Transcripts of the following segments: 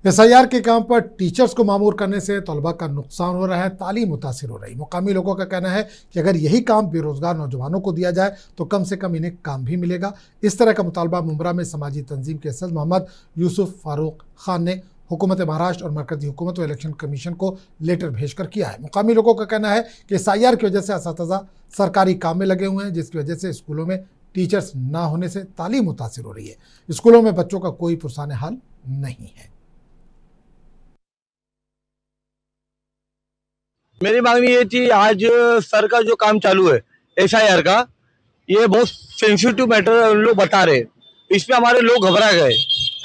SIR के काम पर टीचर्स को मामूर करने से तलबा का नुकसान हो रहा है, तालीम मुतासिर हो रही। मुकामी लोगों का कहना है कि अगर यही काम बेरोजगार नौजवानों को दिया जाए तो कम से कम इन्हें काम भी मिलेगा। इस तरह का मुतालबा मुंब्रा में समाजी तंजीम के सदर मोहम्मद यूसुफ फारूक खान ने हुकूमत महाराष्ट्र और मरकजी हुकूमत व इलेक्शन कमीशन को लेटर भेजकर किया है। मुकामी लोगों का कहना है कि एसआईआर की वजह से असातिज़ा सरकारी काम में लगे हुए हैं, जिसकी वजह से स्कूलों में टीचर्स ना होने से तालीम मुतासिर हो रही है। स्कूलों में बच्चों का कोई पुरसान हाल नहीं है। मेरी मांगनी ये थी, आज सर का जो काम चालू है एसआईआर का, ये बहुत सेंसिटिव मैटर लोग बता रहे, इसमें हमारे लोग घबरा गए,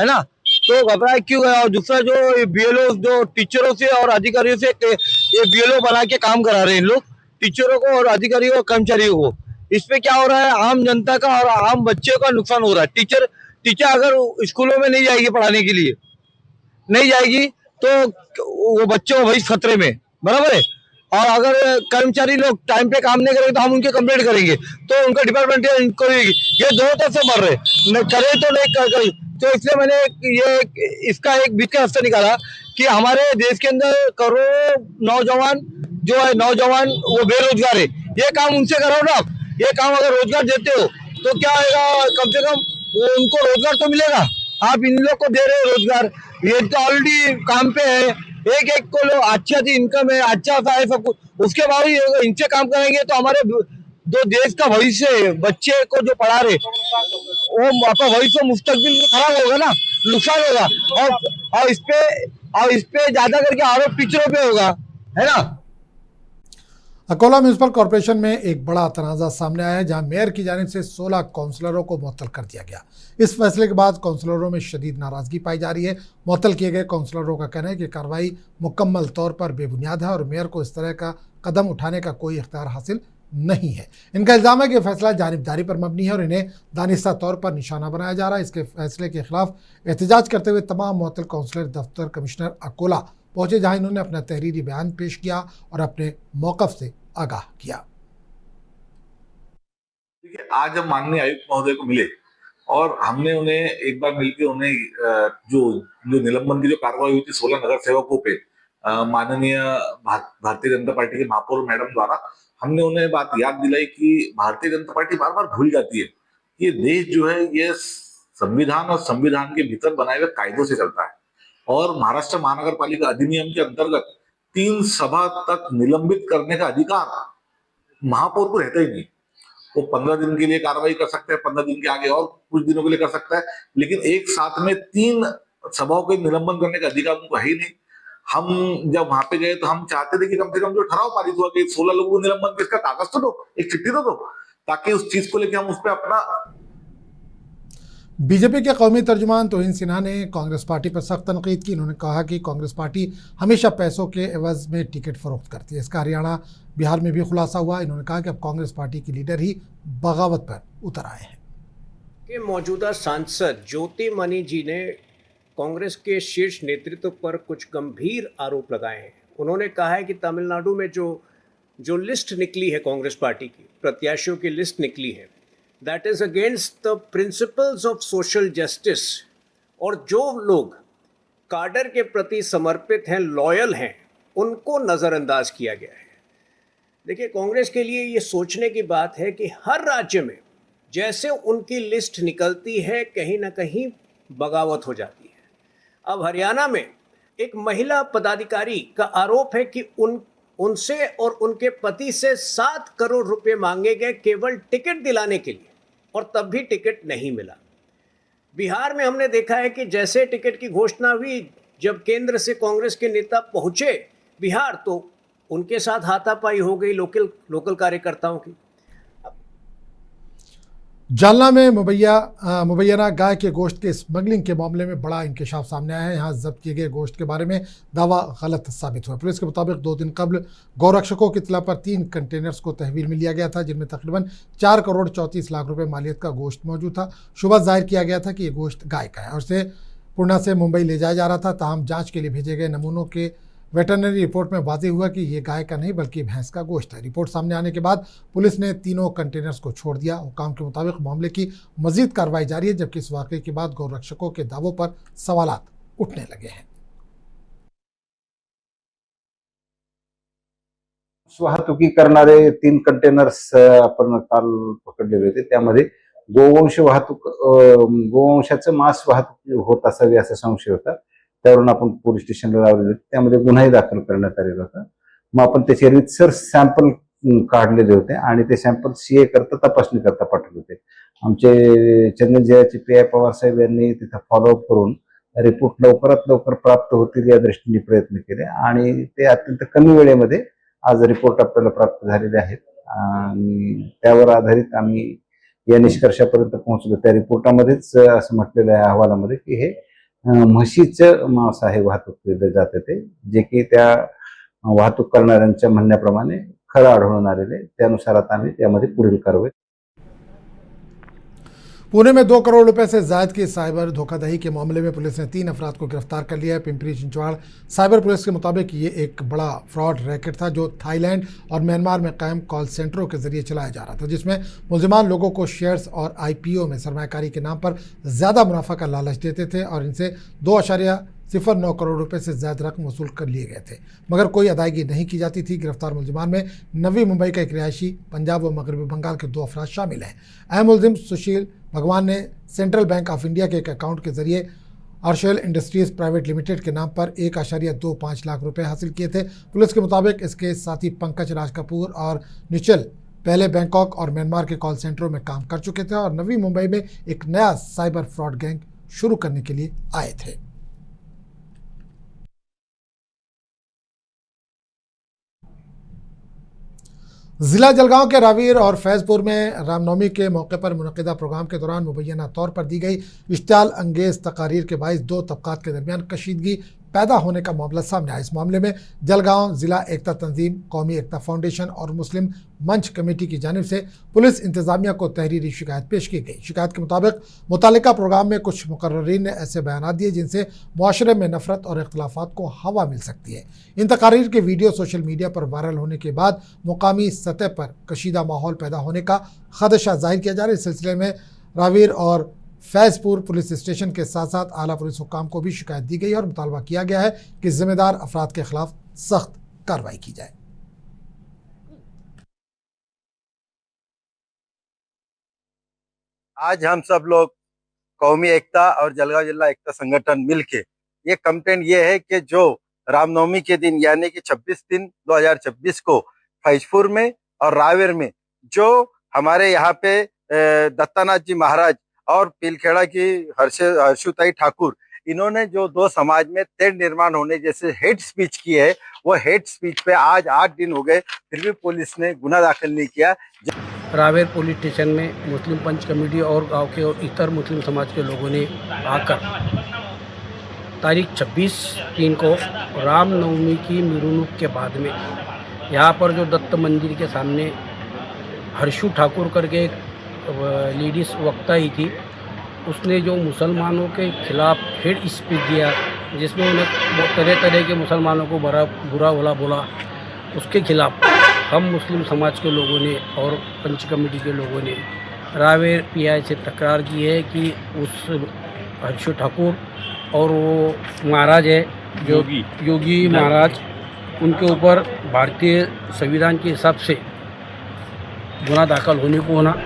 है ना। तो घबराए क्यों गए? और दूसरा जो बीएलओ जो टीचरों से और अधिकारियों से ये बीएलओ बना के काम करा रहे हैं लोग, टीचरों को और अधिकारियों और कर्मचारियों को, इसमें क्या हो रहा है, आम जनता का और आम बच्चे का नुकसान हो रहा है। टीचर अगर स्कूलों में नहीं जाएगी पढ़ाने के लिए, नहीं जाएगी तो वो बच्चों का भविष्य खतरे में, बराबर है। और अगर कर्मचारी लोग टाइम पे काम नहीं करेंगे तो हम उनके कंप्लेंट करेंगे, तो उनका डिपार्टमेंट इंक्वायरी, ये दोनों तरफ से मर रहे, करे तो नहीं करे। तो इसलिए मैंने ये इसका एक बीच का रास्ता निकाला कि हमारे देश के अंदर करोड़ों नौजवान जो है, नौजवान वो बेरोजगार है, ये काम उनसे कराओ ना। ये काम अगर रोजगार देते हो तो क्या होगा, कम से कम उनको रोजगार तो मिलेगा। आप इन लोग को दे रहे हो रोजगार, ये तो ऑलरेडी काम पे है, एक को लोग अच्छी इनकम है, अच्छा सा है सब कुछ, उसके बावजूद इनसे काम करेंगे तो हमारे जो देश का भविष्य है, बच्चे को जो पढ़ा रहे वो आपका भविष्य मुस्तकबिल खराब होगा ना, नुकसान होगा। और इस पे ज्यादा करके आरोप टीचरों पे होगा, है ना। अकोला म्यूनसिपल कॉरपोरेशन में एक बड़ा तनाज़ा सामने आया है, जहां मेयर की जानिब से 16 काउंसलरों को मुअत्तल कर दिया गया। इस फैसले के बाद काउंसलरों में शदीद नाराजगी पाई जा रही है। मुअत्तल किए गए काउंसलरों का कहना है कि कार्रवाई मुकम्मल तौर पर बेबुनियाद है और मेयर को इस तरह का कदम उठाने का कोई इख्तियार हासिल नहीं है। इनका इल्ज़ाम है कि फैसला जानिबदारी पर मबनी है और इन्हें दानिस्ता तौर पर निशाना बनाया जा रहा है। इसके फैसले के खिलाफ एहतजाज करते हुए तमाम मुअत्तल काउंसलर दफ्तर कमिश्नर अकोला पहुंचे, जहां इन्होंने अपना तहरीरी बयान पेश किया और अपने मौक़िफ़ से आगाह किया। देखिए, आज हम माननीय आयुक्त महोदय को मिले और हमने उन्हें एक बार मिलकर उन्हें जो निलंबन की जो कार्रवाई हुई थी 16 नगर सेवकों पे माननीय भारतीय जनता पार्टी के महापौर मैडम द्वारा, हमने उन्हें बात याद दिलाई कि भारतीय जनता पार्टी बार बार भूल जाती है, ये देश जो है ये संविधान और संविधान के भीतर बनाए हुए कायदों से चलता है। और महाराष्ट्र महानगर पालिका अधिनियम के अंतर्गत 3 सभा तक निलंबित करने का अधिकार महापौर को रहता ही नहीं। वो 15 दिन के लिए कार्रवाई कर सकता है, 15 दिन के आगे और कुछ दिनों के लिए कर सकता है, लेकिन एक साथ में 3 सभाओं के निलंबन करने का अधिकार उनको है ही नहीं। हम जब वहां पे गए तो हम चाहते थे कि कम से कम जो ठराव पारित हुआ कि 16 लोगों को निलंबन के, इसका कागज तो दो, एक चिट्ठी तो दो, ताकि उस चीज को लेकर हम उस पर अपना। बीजेपी के कौमी तर्जुमान तौहीन सिन्हा ने कांग्रेस पार्टी पर सख्त तनकीद की। उन्होंने कहा कि कांग्रेस पार्टी हमेशा पैसों के एवज में टिकट फरोख्त करती है। इसका हरियाणा बिहार में भी खुलासा हुआ। इन्होंने कहा कि अब कांग्रेस पार्टी के लीडर ही बगावत पर उतर आए हैं। के मौजूदा सांसद ज्योति मनी जी ने कांग्रेस के शीर्ष नेतृत्व पर कुछ गंभीर आरोप लगाए हैं। उन्होंने कहा है कि तमिलनाडु में जो लिस्ट निकली है कांग्रेस पार्टी की, प्रत्याशियों की लिस्ट निकली है, that is against the principles of social justice. और जो लोग काडर के प्रति समर्पित हैं, लॉयल हैं, उनको नज़रअंदाज किया गया है। देखिए, कांग्रेस के लिए ये सोचने की बात है कि हर राज्य में जैसे उनकी लिस्ट निकलती है, कहीं ना कहीं बगावत हो जाती है। अब हरियाणा में एक महिला पदाधिकारी का आरोप है कि उनसे और उनके पति से 7 करोड़ रुपए मांगे गए केवल टिकट दिलाने के लिए, और तब भी टिकट नहीं मिला। बिहार में हमने देखा है कि जैसे टिकट की घोषणा हुई, जब केंद्र से कांग्रेस के नेता पहुंचे बिहार, तो उनके साथ हाथापाई हो गई लोकल कार्यकर्ताओं की। जालना में मुबैना गाय के गोश्त के स्मगलिंग के मामले में बड़ा इंकशाफ सामने आया है। यहाँ जब्त किए गए गोश्त के बारे में दावा गलत साबित हुआ। पुलिस के मुताबिक 2 दिन कबल गौरक्षकों की इत्तला पर 3 कंटेनर्स को तहवील में लिया गया था, जिनमें तकरीबन 4 करोड़ 34 लाख रुपए मालियत का गोश्त मौजूद था। शुबह जाहिर किया गया था कि ये गोश्त गाय का है और उसे पूर्णा से मुंबई ले जाया जा रहा था। ताहम जाँच के लिए भेजे गए नमूनों के वेटरनरी रिपोर्ट में वाज़ेह हुआ कि ये गाय का नहीं बल्कि भैंस का गोश्त है। रिपोर्ट सामने आने के बाद पुलिस ने तीनों कंटेनर्स को छोड़ दिया। हुकाम के मुताबिक मामले की मजीद कार्रवाई जारी है, जबकि इस वाक़े के बाद गौरक्षकों के दावों पर सवालात उठने लगे हैं। वाहतुकी करणारे 3 कंटेनर्स आपण काल पकडलेले होते. त्यामध्ये गोवंश वाहतूक गोवंशाचं मांस वाहतूक होत असावी असा संशय होता. त्यावरून आपण पोलीस स्टेशनला लावलेले होते. त्यामध्ये गुन्हाही दाखल करण्यात आलेला होता. मग आपण त्याचे रितसर सॅम्पल काढलेले होते आणि ते सॅम्पल सीए करता तपासणी करता पाठवले होते. आमचे चंदन जिल्ह्याचे पी आय पवार साहेब यांनी तिथं फॉलोअप करून रिपोर्ट लवकरात लवकर प्राप्त होतील या दृष्टीने प्रयत्न केले आणि ते अत्यंत कमी वेळेमध्ये आज रिपोर्ट आपल्याला प्राप्त झालेले आहेत आणि त्यावर आधारित आम्ही या निष्कर्षापर्यंत पोहोचलो. त्या रिपोर्टामध्येच असं म्हटलेलं आहे अहवालामध्ये की हे म्हशीचं मांस आहे वाहतूक केलं जातं ते, जे की त्या वाहतूक करणाऱ्यांच्या म्हणण्याप्रमाणे खरं आढळून आलेले. त्यानुसार आता आम्ही त्यामध्ये पुढील कारवाई. पुणे में 2 करोड़ रुपए से जायद की साइबर धोखाधड़ी के मामले में पुलिस ने 3 अफराद को गिरफ्तार कर लिया है। पिंपरी चिंचवाड़ साइबर पुलिस के मुताबिक ये एक बड़ा फ्रॉड रैकेट था जो थाईलैंड और म्यांमार में कायम कॉल सेंटरों के जरिए चलाया जा रहा था, जिसमें मुलजिमान लोगों को शेयर्स और IPO में सरमायाकारी के नाम पर ज़्यादा मुनाफा का लालच देते थे और इनसे 2.09 करोड़ रुपए से ज़्यादा रकम वसूल कर लिए गए थे, मगर कोई अदायगी नहीं की जाती थी। गिरफ्तार मुलजिमान में नवी मुंबई का एक रिहायशी, पंजाब व मगरबी बंगाल के 2 अफराद शामिल हैं। अहम मुलजिम सुशील भगवान ने सेंट्रल बैंक ऑफ इंडिया के एक अकाउंट के जरिए आर्शेल इंडस्ट्रीज प्राइवेट लिमिटेड के नाम पर 1.25 लाख रुपए हासिल किए थे। पुलिस के मुताबिक इसके साथी पंकज राज कपूर और निचल पहले बैंकॉक और म्यांमार के कॉल सेंटरों में काम कर चुके थे और नवी मुंबई में एक नया साइबर फ्रॉड गैंग शुरू करने के लिए आए थे। जिला जलगांव के रावीर और फैजपुर में रामनवमी के मौके पर मुनक़िदा प्रोग्राम के दौरान मुबैना तौर पर दी गई इश्तियाल अंगेज तकारीर के बाइस 2 तबकात के दरमियान कशीदगी पैदा होने का मामला सामने आया। इस मामले में जलगांव जिला एकता तंजीम, कौमी एकता फाउंडेशन और मुस्लिम मंच कमेटी की जानिब से पुलिस इंतजामिया को तहरीरी शिकायत पेश की गई। शिकायत के मुताबिक मुतालिका प्रोग्राम में कुछ मुकर्ररीन ने ऐसे बयान दिए जिनसे मुआशरे में नफरत और इख्तलाफात को हवा मिल सकती है। इन तकारीर के वीडियो सोशल मीडिया पर वायरल होने के बाद मुकामी सतह पर कशीदा माहौल पैदा होने का खदशा जाहिर किया जा रहा है। इस सिलसिले में रावीर और फैजपुर पुलिस स्टेशन के साथ साथ आला पुलिस हुक्काम को भी शिकायत दी गई और मुतालबा किया गया है कि जिम्मेदार अफराद के खिलाफ सख्त कार्रवाई की जाए। आज हम सब लोग कौमी एकता और जलगांव जिला एकता संगठन मिलके ये कंप्लेंट ये है कि जो रामनवमी के दिन यानी कि 26/3/2026 को फैजपुर में और रावेर में जो हमारे यहाँ पे दत्तानाथ जी महाराज और पीलखेड़ा की हर्षुताई ठाकुर, इन्होंने जो 2 समाज में तेढ़ निर्माण होने जैसे हेट स्पीच की है, वो हेट स्पीच पे आज 8 दिन हो गए फिर भी पुलिस ने गुना दाखिल नहीं किया। रावेर पुलिस स्टेशन में मुस्लिम पंच कमेटी और गांव के और इतर मुस्लिम समाज के लोगों ने आकर तारीख 26/3 को रामनवमी की मिरुनुक के बाद में यहाँ पर जो दत्त मंदिर के सामने हर्षु ठाकुर करके एक लेडीज़ वक्ता ही थी, उसने जो मुसलमानों के खिलाफ हेट स्पीच दिया जिसमें उन्हें तरह तरह के मुसलमानों को बुरा भला बोला, उसके खिलाफ हम मुस्लिम समाज के लोगों ने और पंच कमेटी के लोगों ने रावेर PI से तकरार की है कि उस हर्षु ठाकुर और वो महाराज है जो योगी महाराज, उनके ऊपर भारतीय संविधान के हिसाब से गुना दाखिल होने को होना।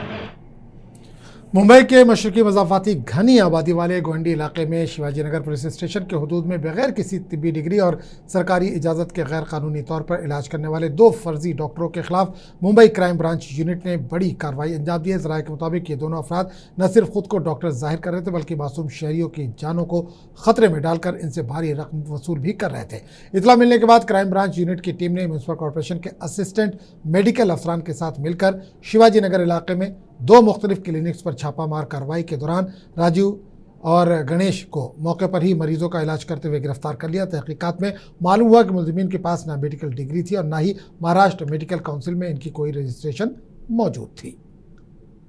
मुंबई के मशरकी मज़ाफ़ाती घनी आबादी वाले गोंडी इलाके में शिवाजी नगर पुलिस स्टेशन के हदूद में बगैर किसी तिब्बी डिग्री और सरकारी इजाज़त के गैर कानूनी तौर पर इलाज करने वाले 2 फर्जी डॉक्टरों के खिलाफ मुंबई क्राइम ब्रांच यूनिट ने बड़ी कार्रवाई अंजाम दी है। ज़राए के मुताबिक ये दोनों अफराद न सिर्फ खुद को डॉक्टर जाहिर कर रहे थे बल्कि मासूम शहरियों की जानों को खतरे में डालकर इनसे भारी रकम वसूल भी कर रहे थे। इतला मिलने के बाद क्राइम ब्रांच यूनिट की टीम ने म्यूनसिपल कॉरपोरेशन के असिस्टेंट मेडिकल अफसरान के साथ मिलकर शिवाजी नगर इलाके में 2 मुख्तलिफ क्लिनिक्स पर छापामार कार्रवाई के दौरान राजू और गणेश को मौके पर ही मरीजों का इलाज करते हुए गिरफ्तार कर लिया। तहकीकात में मालूम हुआ कि मुलजिमीन के पास ना मेडिकल डिग्री थी और ना ही महाराष्ट्र मेडिकल काउंसिल में इनकी कोई रजिस्ट्रेशन मौजूद थी।